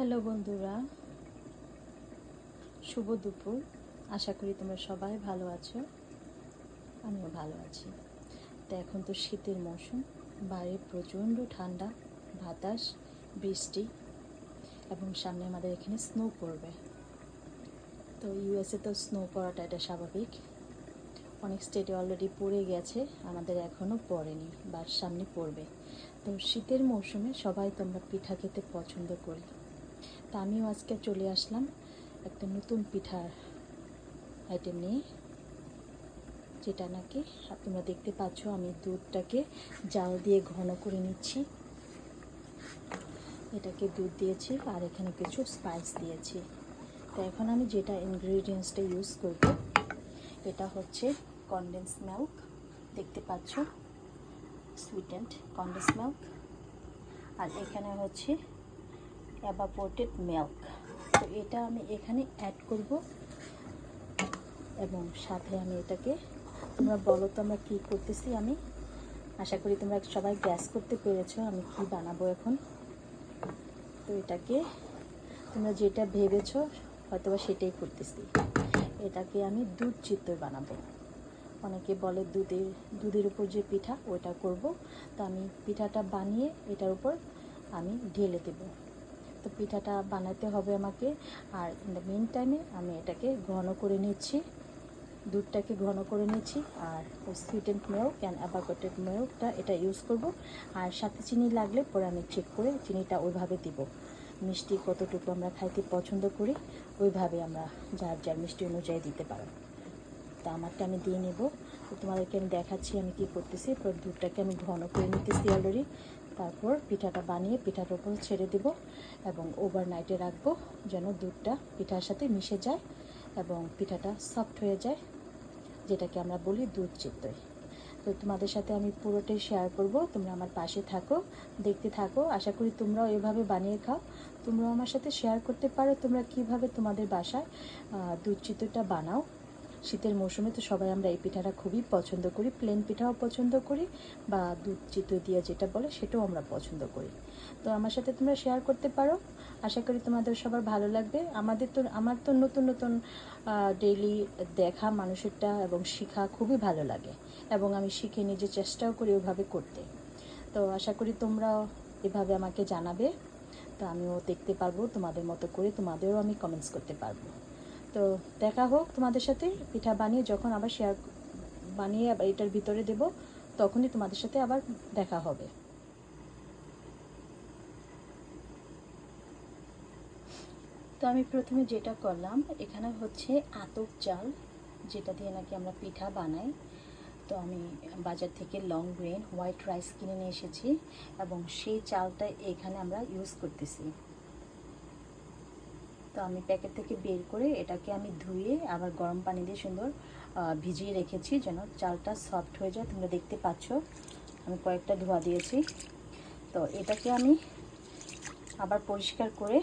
Hello বন্ধুরা, শুভ দুপুর। আশা করি তোমরা সবাই ভালো আছো। আমিও ভালো আছি। তো এখন তো শীতের মৌসুম, বাইরে প্রচণ্ড ঠান্ডা, বাতাস, বৃষ্টি এবং সামনে আমাদের এখানে স্নো পড়বে। তো ইউএসএ তো স্নো পড়াটা এটা স্বাভাবিক। অনেক স্টেটে অলরেডি পড়ে গেছে, আমাদের এখনও পড়েনি বা সামনে পড়বে। তো শীতের মৌসুমে সবাই তোমরা পিঠা খেতে পছন্দ করি। তা আমিও আজকে চলে আসলাম একটা নতুন পিঠার আইটেম নিয়ে, যেটা নাকি তোমরা দেখতে পাচ্ছ। আমি দুধটাকে জাল দিয়ে ঘন করে নিচ্ছি। এটাকে দুধ দিয়েছি আর এখানে কিছু স্পাইস দিয়েছি। তো এখন আমি যেটা ইনগ্রিডিয়েন্টসটা ইউজ করব, এটা হচ্ছে কনডেন্স মিল্ক। দেখতে পাচ্ছ, সুইটেন্ড কনডেন্স মিল্ক। আর এখানে হচ্ছে এভাপোরেটেড মিল্ক। তো এটা আমি এখানে অ্যাড করব এবং সাথে আমি এটাকে, তোমরা বলো তো আমরা কী করতেছি। আমি আশা করি তোমরা সবাই গ্যাস করতে পেরেছো আমি কি বানাবো এখন। তো এটাকে তোমরা যেটা ভেবেছো হয়তোবা সেটাই করতেছি। এটাকে আমি দুধ চিতই বানাবো। অনেকে বলে দুধের উপর যে পিঠা ওইটা করব। তো আমি পিঠাটা বানিয়ে এটার উপর আমি ঢেলে দেব। তো পিঠাটা বানাতে হবে আমাকে। আর ইন দ্য মেন টাইমে আমি এটাকে ঘন করে নিচ্ছি, দুধটাকে ঘন করে নিচ্ছি। আর সুইটেন্ড মিল্ক অ্যান্ড এভাপোরেটেড মিল্কটা এটা ইউজ করব। আর সাথে চিনি লাগলে পরে আমি চেক করে চিনিটা ওইভাবে দিব। মিষ্টি কতটুকু আমরা খাইতে পছন্দ করি ওইভাবে আমরা যার যার মিষ্টি অনুযায়ী দিতে পারো। তা আমারটা আমি দিয়ে নেব। তো তোমাদেরকে আমি দেখাচ্ছি আমি কি করতেছি। এরপর দুধটাকে আমি ঘন করে নিতেছি অলরেডি। তারপর পিঠাটা বানিয়ে পিঠার উপর ছেড়ে দেব এবং ওভারনাইটে রাখবো, যেন দুধটা পিঠার সাথে মিশে যায় এবং পিঠাটা সফট হয়ে যায়, যেটাকে আমরা বলি দুধ চিতই। তো তোমাদের সাথে আমি পুরোটাই শেয়ার করব। তোমরা আমার পাশে থাকো, দেখতে থাকো। আশা করি তোমরাও এভাবে বানিয়ে খাও। তোমরাও আমার সাথে শেয়ার করতে পারো তোমরা কিভাবে তোমাদের বাসায় দুধ চিতইটা বানাও। শীতের মৌসুমে তো সবাই আমরা এই পিঠাটা খুবই পছন্দ করি। প্লেন পিঠাও পছন্দ করি বা দুধ চিতই দিয়ে যেটা বলে সেটাও আমরা পছন্দ করি। তো আমার সাথে তোমরা শেয়ার করতে পারো। আশা করি তোমাদের সবার ভালো লাগবে। আমার তো নতুন নতুন ডেইলি দেখা মানুষেরটা এবং শেখা খুবই ভালো লাগে এবং আমি শিখে নিজে চেষ্টাও করি ওইভাবে করতে। তো আশা করি তোমরাও এভাবে আমাকে জানাবে। তো আমিও দেখতে পারবো তোমাদের মতো করে, তোমাদেরও আমি কমেন্টস করতে পারবো। তো দেখা হোক তোমাদের সাথে পিঠা বানিয়ে, যখন আবার বানিয়ে আবার এটার ভিতরে দেব তখনই তোমাদের সাথে আবার দেখা হবে। তো আমি প্রথমে যেটা করলাম, এখানে হচ্ছে আতপ চাল, যেটা দিয়ে নাকি আমরা পিঠা বানাই। তো আমি বাজার থেকে লং গ্রেন হোয়াইট রাইস কিনে নিয়ে এসেছি এবং সেই চালটা এখানে আমরা ইউজ করতেছি। তো আমি প্যাকেট থেকে বের করে এটাকে আমি ধুয়ে আবার গরম পানি দিয়ে সুন্দর ভিজিয়ে রেখেছি যেন চালটা সফট হয়ে যায়। তোমরা দেখতে পাচ্ছ আমি কয়েকটা ধোয়া দিয়েছি। তো এটাকে আমি আবার পরিষ্কার করে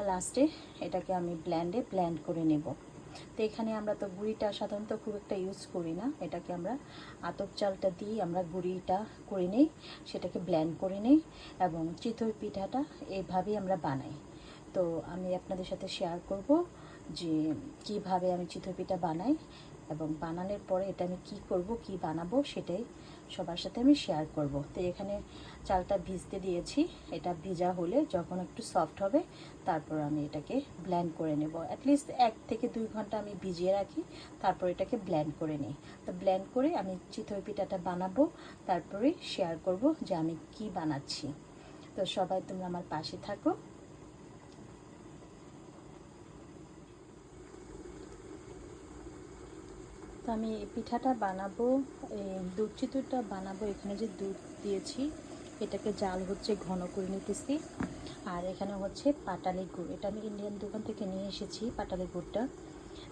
লাস্টে এটাকে আমি ব্ল্যান্ড করে নেব। তো এখানে আমরা তো গুঁড়িটা সাধারণত খুব একটা ইউজ করি না। এটাকে আমরা আতপ চালটা দিয়ে আমরা গুঁড়িটা করে নেই, সেটাকে ব্ল্যান্ড করে নেই এবং চিতই পিঠাটা এইভাবেই আমরা বানাই। তো আমি আপনাদের সাথে শেয়ার করব যে কিভাবে আমি চিতই পিঠা বানাই এবং বানানোর পরে এটা আমি কি করব, কি বানাবো সেটাই সবার সাথে আমি শেয়ার করব। তো এখানে চালটা ভিজতে দিয়েছি। এটা ভিজা হলে যখন একটু সফট হবে তারপর আমি এটাকে ব্ল্যান্ড করে নেব। অ্যাটলিস্ট 1 থেকে 2 ঘন্টা আমি ভিজিয়ে রাখি, তারপর এটাকে ব্ল্যান্ড করে নিই। তো ব্ল্যান্ড করে আমি চিতই পিঠাটা বানাবো, তারপরে শেয়ার করব যে আমি কি বানাচ্ছি। তো সবাই তোমরা আমার পাশে থাকো। তো আমি পিঠাটা বানাবো, দুধ চিতইটা বানাবো। এখানে যে দুধ দিয়েছি এটাকে জাল হচ্ছে ঘন করে নিতেছি। আর এখানে হচ্ছে পাটালি গুড়, এটা আমি ইন্ডিয়ান দোকান থেকে নিয়ে এসেছি পাটালি গুড়টা।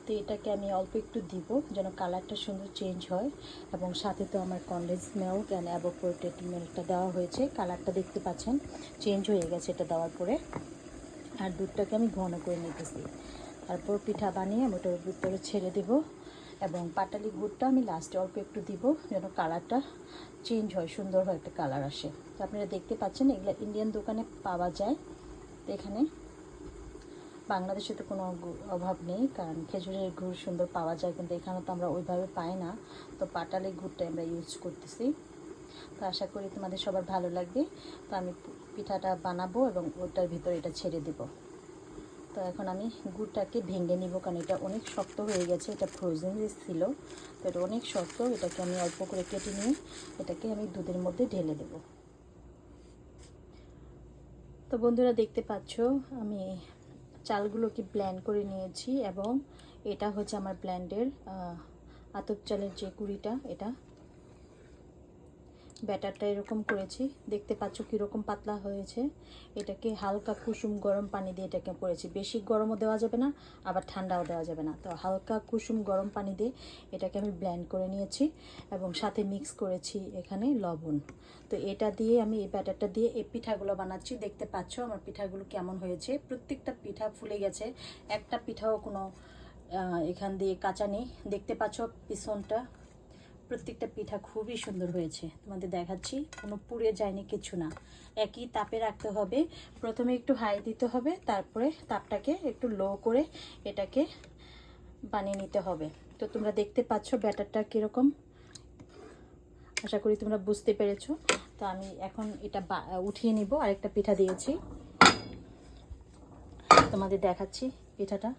তো এটাকে আমি অল্প একটু দিব যেন কালারটা সুন্দর চেঞ্জ হয় এবং সাথে তো আমার কনডেন্স মিল্ক অ্যান্ড এভাপোরেটেড মিল্কটা দেওয়া হয়েছে। কালারটা দেখতে পাচ্ছেন চেঞ্জ হয়ে গেছে এটা দেওয়ার পরে। আর দুধটাকে আমি ঘন করে নিতেছি। তারপর পিঠা বানিয়ে আমি ওটার ভিতরে ছেড়ে দেবো এবং পাটালি গুড়টা আমি লাস্টে অল্প একটু দিব যেন কালারটা চেঞ্জ হয়, সুন্দর হয়, একটা কালার আসে। তো আপনারা দেখতে পাচ্ছেন এগুলো ইন্ডিয়ান দোকানে পাওয়া যায়। তো এখানে বাংলাদেশে তো কোনো অভাব নেই, কারণ খেজুরের গুড় সুন্দর পাওয়া যায়, কিন্তু এখানে তো আমরা ওইভাবে পাই না। তো পাটালি গুড়টা আমরা ইউজ করতেছি। তো আশা করি তোমাদের সবার ভালো লাগবে। তো আমি পিঠাটা বানাবো এবং ওটার ভিতরে এটা ছেড়ে দেব। তো এখন আমি গুড়টাকে ভেঙে নিব, কারণ এটা অনেক শক্ত হয়ে গেছে। এটা ফ্রোজেন ছিল, তো এটা অনেক শক্ত। এটাকে আমি অল্প করে কেটে নিয়ে এটাকে আমি দুধের মধ্যে ঢেলে দেব। তো বন্ধুরা দেখতে পাচ্ছ আমি চালগুলোকে ব্লেন্ড করে নিয়েছি, এবং এটা হচ্ছে আমার ব্লেন্ডের আতপ চালের যে গুঁড়িটা, এটা ব্যাটারটা এরকম করেছি। দেখতে পাচ্ছ কীরকম পাতলা হয়েছে। এটাকে হালকা কুসুম গরম পানি দিয়ে এটাকে করেছি। বেশি গরমও দেওয়া যাবে না, আবার ঠান্ডাও দেওয়া যাবে না। তো হালকা কুসুম গরম পানি দিয়ে এটাকে আমি ব্লেন্ড করে নিয়েছি, এবং সাথে মিক্স করেছি এখানে লবণ। তো এটা দিয়ে আমি এই ব্যাটারটা দিয়ে এই পিঠাগুলো বানাচ্ছি। দেখতে পাচ্ছ আমার পিঠাগুলো কেমন হয়েছে। প্রত্যেকটা পিঠা ফুলে গেছে, একটা পিঠাও কোনো এখান দিয়ে কাঁচা নেই। দেখতে পাচ্ছ পিছনটা, প্রত্যেকটা পিঠা খুবই সুন্দর হয়েছে। তোমাদের দেখাচ্ছি, কোনো পুড়ে যায়নি, কিছু না। একই তাপে রাখতে হবে। প্রথমে একটু হাই দিতে হবে, তারপরে তাপটাকে একটু লো করে এটাকে বানিয়ে নিতে হবে। তো তোমরা দেখতে পাচ্ছ ব্যাটারটা কীরকম, আশা করি তোমরা বুঝতে পেরেছো। তো আমি এখন এটা উঠিয়ে নিব। আরেকটা পিঠা দিয়েছি, তোমাদের দেখাচ্ছি পিঠাটা।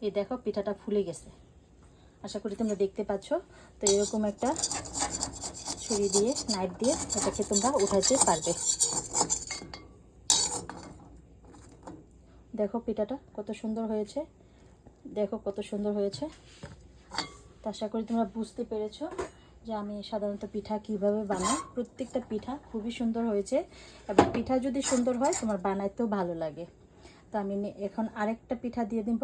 এই দেখো পিঠাটা ফুলে গেছে, আশা করি তোমরা দেখতে পাচ্ছ। তো এরকম একটা ছুরি দিয়ে, নাইফ দিয়ে এটাকে তোমরা উঠাতে পারবে। দেখো পিঠাটা কত সুন্দর হয়েছে, দেখো কত সুন্দর হয়েছে। তো আশা করি তোমরা বুঝতে পেরেছো যে আমি সাধারণত পিঠা কিভাবে বানাই। প্রত্যেকটা পিঠা খুবই সুন্দর হয়েছে, এবং পিঠা যদি সুন্দর হয় তোমার বানাইতেও ভালো লাগে। তো আমি এখন আরেকটা পিঠা দিয়ে দিব।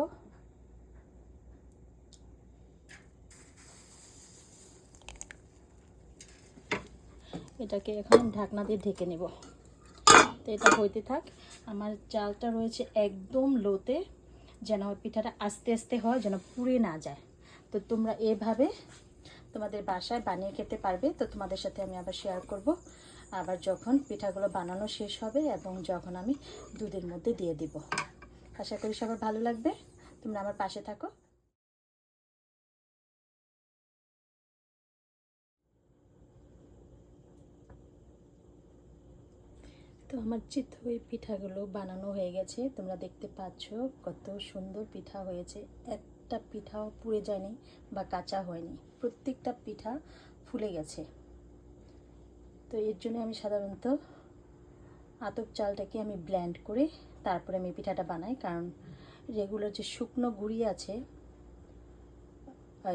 এটাকে এখন ঢাকনা দিয়ে ঢেকে নেব। তো এটা হইতে থাক। আমার চালটা রয়েছে একদম লোতে, যেন পিঠাটা আস্তে আস্তে হয়, যেন পুড়ে না যায়। তো তোমরা এভাবে তোমাদের বাসায় বানিয়ে খেতে পারবে। তো তোমাদের সাথে আমি আবার শেয়ার করব, আবার যখন পিঠাগুলো বানানো শেষ হবে এবং যখন আমি দুধের মধ্যে দিয়ে দিব। আশা করি সবার ভালো লাগবে। তোমরা আমার পাশে থাকো। তো আমার চিতই পিঠাগুলো বানানো হয়ে গেছে। তোমরা দেখতে পাচ্ছ কত সুন্দর পিঠা হয়েছে। একটা পিঠাও পুড়ে যায়নি বা কাঁচা হয়নি, প্রত্যেকটা পিঠা ফুলে গেছে। তো এর জন্য আমি সাধারণত আতপ চালটাকে আমি ব্লেন্ড করে তারপরে আমি পিঠাটা বানাই, কারণ রেগুলার যে শুকনো গুঁড়ি আছে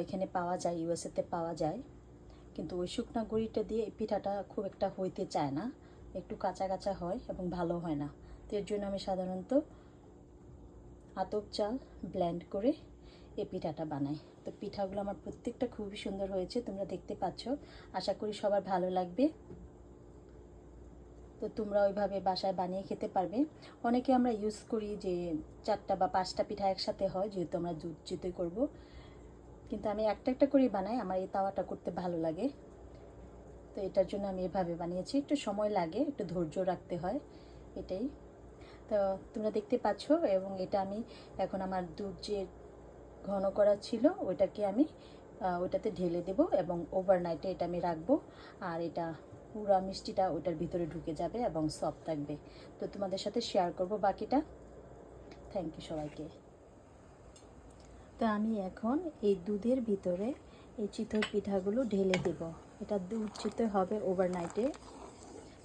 এখানে পাওয়া যায়, ইউএসএতে পাওয়া যায়, কিন্তু ওই শুকনো গুঁড়িটা দিয়ে এই পিঠাটা খুব একটা হইতে চায় না, একটু কাঁচা কাঁচা হয় এবং ভালো হয় না। তো এর জন্য আমি সাধারণত আতপ চাল ব্লেন্ড করে এই পিঠাটা বানাই। তো পিঠাগুলো আমার প্রত্যেকটা খুবই সুন্দর হয়েছে, তোমরা দেখতে পাচ্ছ। আশা করি সবার ভালো লাগবে। তো তোমরা ওইভাবে বাসায় বানিয়ে খেতে পারবে। অনেকে আমরা ইউজ করি যে 4টা বা 5টা পিঠা একসাথে হয়, যেহেতু আমরা দুধ চিতই করব, কিন্তু আমি একটা একটা করেই বানাই। আমার এই তাওয়াটা করতে ভালো লাগে, তো এটার জন্য আমি এভাবে বানিয়েছি। একটু সময় লাগে, একটু ধৈর্য রাখতে হয়, এটাই। তো তোমরা দেখতে পাচ্ছ, এবং এটা আমি এখন আমার দুধ যে ঘন করা ছিল ওইটাকে আমি ওইটাতে ঢেলে দেব, এবং ওভারনাইটে এটা আমি রাখবো। আর এটা পুরা মিষ্টিটা ওইটার ভিতরে ঢুকে যাবে এবং সফট থাকবে। তো তোমাদের সাথে শেয়ার করব বাকিটা। থ্যাংক ইউ সবাইকে। তো আমি এখন এই দুধের ভিতরে এই চিতই পিঠাগুলো ঢেলে দেব। এটা দুধ চিতই হবে ওভারনাইটে।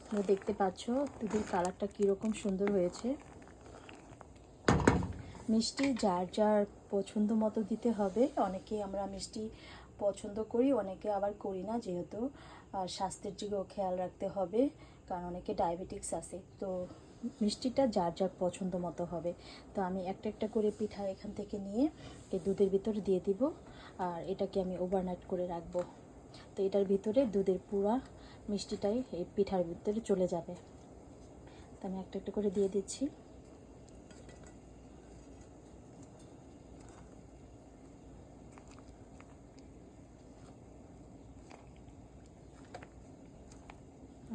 তোমরা দেখতে পাচ্ছ দুধের কালারটা কীরকম সুন্দর হয়েছে। মিষ্টি যার যার পছন্দ মতো দিতে হবে। অনেকে আমরা মিষ্টি পছন্দ করি, অনেকে আবার করি না, যেহেতু স্বাস্থ্যের দিকেও খেয়াল রাখতে হবে, কারণ অনেকে ডায়াবেটিক্স আছে। তো মিষ্টিটা যার যার পছন্দ মতো হবে। তো আমি একটা একটা করে পিঠা এখান থেকে নিয়ে এই দুধের ভিতরে দিয়ে দিব, আর এটাকে আমি ওভারনাইট করে রাখবো। তো এটার ভিতরে দুধের পুরা মিষ্টিটাই এই পিঠার ভিতরে চলে যাবে। তো আমি একটা একটা করে দিয়ে দিচ্ছি।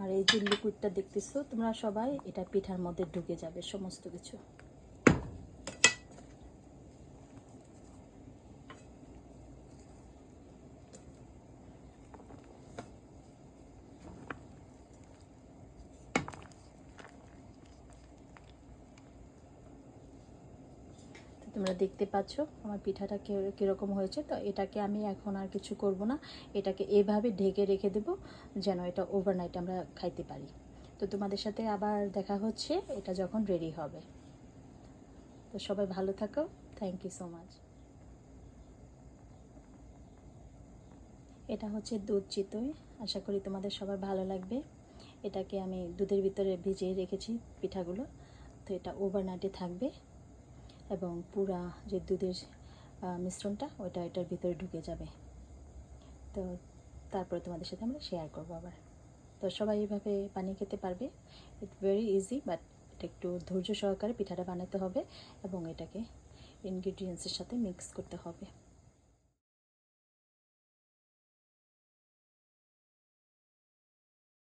আর এই যে লিকুইডটা দেখতেছো তোমরা সবাই, এটা পিঠার মধ্যে ঢুকে যাবে সমস্ত কিছু। তোমরা দেখতে পাচ্ছ আমার পিঠাটা কীরকম হয়েছে। তো এটাকে আমি এখন আর কিছু করব না, এটাকে এভাবে ঢেকে রেখে দেব যেন এটা ওভারনাইট আমরা খাইতে পারি। তো তোমাদের সাথে আবার দেখা হচ্ছে এটা যখন রেডি হবে। তো সবাই ভালো থাকো, থ্যাংক ইউ সো মাচ। এটা হচ্ছে দুধ চিতই, আশা করি তোমাদের সবার ভালো লাগবে। এটাকে আমি দুধের ভিতরে ভিজিয়ে রেখেছি পিঠাগুলো, তো এটা ওভারনাইটে থাকবে এবং পুরা যে দুধের মিশ্রণটা ওটা এটার ভিতরে ঢুকে যাবে। তো তারপরে তোমাদের সাথে আমরা শেয়ার করবো আবার। তো সবাই এইভাবে বানিয়ে খেতে পারবে, ইটস ভেরি ইজি, বাট এটা একটু ধৈর্য সহকারে পিঠাটা বানাতে হবে এবং এটাকে ইনগ্রিডিয়েন্টসের সাথে মিক্স করতে হবে।